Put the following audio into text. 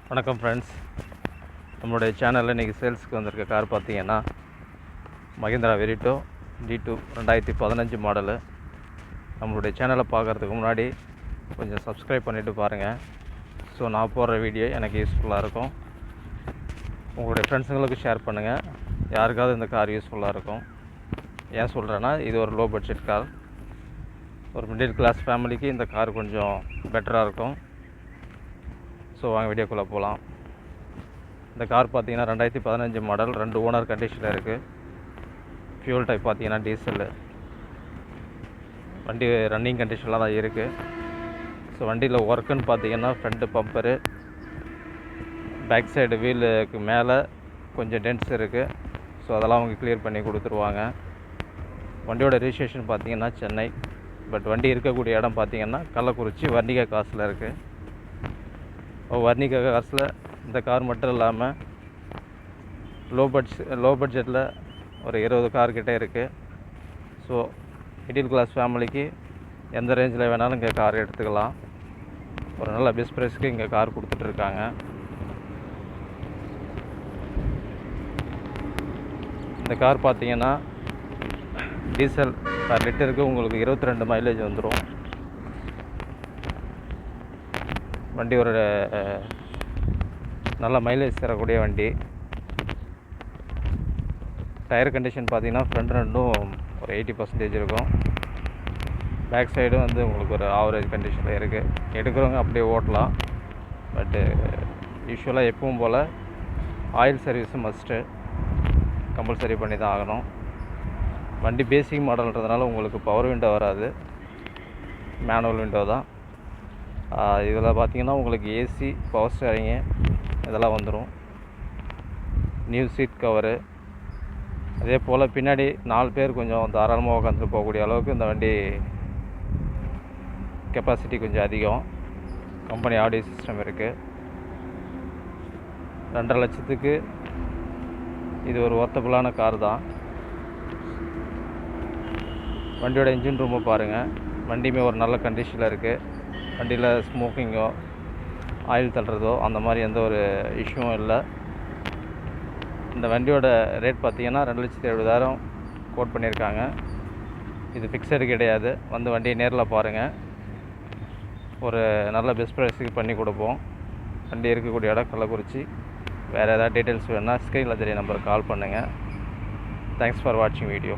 வணக்கம் ஃப்ரெண்ட்ஸ், நம்மளுடைய சேனலில் இன்றைக்கி சேல்ஸுக்கு வந்திருக்க கார் பார்த்தீங்கன்னா மஹிந்திரா வெரிட்டோ D2 2015 மாடலு. நம்மளுடைய சேனலை பார்க்குறதுக்கு முன்னாடி கொஞ்சம் சப்ஸ்கிரைப் பண்ணிவிட்டு பாருங்கள். ஸோ நான் போடுற வீடியோ எனக்கு யூஸ்ஃபுல்லாக இருக்கும். உங்களுடைய ஃப்ரெண்ட்ஸுங்களுக்கு ஷேர் பண்ணுங்கள். யாருக்காவது இந்த கார் யூஸ்ஃபுல்லாக இருக்கும். ஏன் சொல்கிறேன்னா, இது ஒரு லோ பட்ஜெட் கார். ஒரு மிடில் கிளாஸ் ஃபேமிலிக்கு இந்த கார் கொஞ்சம் பெட்டராக இருக்கும். ஸோ வாங்க வீடியோக்குள்ளே போகலாம். இந்த கார் பார்த்தீங்கன்னா 2015 மாடல், 2 ஓனர் கண்டிஷனில் இருக்குது. ஃபியூல் டைப் பார்த்தீங்கன்னா டீசலு. வண்டி ரன்னிங் கண்டிஷனில் தான் இருக்குது. ஸோ வண்டியில் ஒர்க்குன்னு பார்த்தீங்கன்னா ஃப்ரண்ட்டு பம்பரு, பேக் சைடு வீலுக்கு மேலே கொஞ்சம் டென்ட்ஸ் இருக்குது. ஸோ அதெல்லாம் அவங்க கிளியர் பண்ணி கொடுத்துருவாங்க. வண்டியோட ரிஜிஸ்ட்ரேஷன் பார்த்தீங்கன்னா சென்னை, பட் வண்டி இருக்கக்கூடிய இடம் பார்த்தீங்கன்னா கள்ளக்குறிச்சி வர்ணிகா காசில் இருக்குது. வர்ணிகா காசில் இந்த கார் மட்டும் இல்லாமல் லோ பட்ஜெட்டில் ஒரு 20 கார் கிட்டே இருக்குது. ஸோ மிடில் கிளாஸ் ஃபேமிலிக்கு எந்த ரேஞ்சில் வேணாலும் இங்கே கார் எடுத்துக்கலாம். ஒரு நல்ல பெஸ்ட் ப்ரைஸ்க்கு இங்கே கார் கொடுத்துட்ருக்காங்க. இந்த கார் பார்த்தீங்கன்னா டீசல் பர் லிட்டருக்கு உங்களுக்கு 22 மைலேஜ் வந்துடும். வண்டி ஒரு நல்ல மைலேஜ் தரக்கூடிய வண்டி. டயர் கண்டிஷன் பார்த்தீங்கன்னா ஃப்ரண்ட் ரெண்டும் ஒரு 80% இருக்கும். பேக் சைடும் வந்து உங்களுக்கு ஒரு ஆவரேஜ் கண்டிஷனில் இருக்குது. எடுக்கிறவங்க அப்படியே ஓட்டலாம். பட்டு யூஸ்வலாக எப்பவும் போல் ஆயில் சர்வீஸும் மஸ்ட்டு கம்பல்சரி பண்ணி தான் ஆகணும். வண்டி பேசிக் மாடல்ன்றதுனால உங்களுக்கு பவர் விண்டோ வராது, மேனுவல் விண்டோ தான். இதில் பார்த்தீங்கன்னா உங்களுக்கு ஏசி, பவர் ஸ்டேரிங்கு இதெல்லாம் வந்துடும். New seat cover. அதே போல் பின்னாடி 4 பேர் கொஞ்சம் தாராளமாக உட்காந்துட்டு போகக்கூடிய அளவுக்கு இந்த வண்டி கெப்பாசிட்டி கொஞ்சம் அதிகம். கம்பெனி ஆடியோ சிஸ்டம் இருக்குது. 2.5 லட்சத்துக்கு இது ஒரு ஒர்த்தபுளான கார் தான். வண்டியோட இன்ஜின் ரூமை பாருங்கள். வண்டியுமே ஒரு நல்ல கண்டிஷனில் இருக்குது. வண்டியில் ஸ்மோக்கிங்கோ ஆயில் தள்ளுறதோ அந்த மாதிரி எந்த ஒரு இஷ்யூவும் இல்லை. இந்த வண்டியோட ரேட் பார்த்திங்கன்னா 2,70,000 கோட் பண்ணியிருக்காங்க. இது ஃபிக்ஸடு கிடையாது. வந்து வண்டியை நேரில் பாருங்கள். ஒரு நல்ல பெஸ்ட் ப்ரைஸுக்கு பண்ணி கொடுப்போம். வண்டி இருக்கக்கூடிய இடம் கள்ளக்குறிச்சி. வேறு ஏதாவது டீட்டெயில்ஸ் வேணுன்னா ஸ்க்ரீனில் தெரிய நம்பருக்கு கால் பண்ணுங்கள். தேங்க்ஸ் ஃபார் வாட்சிங் வீடியோ.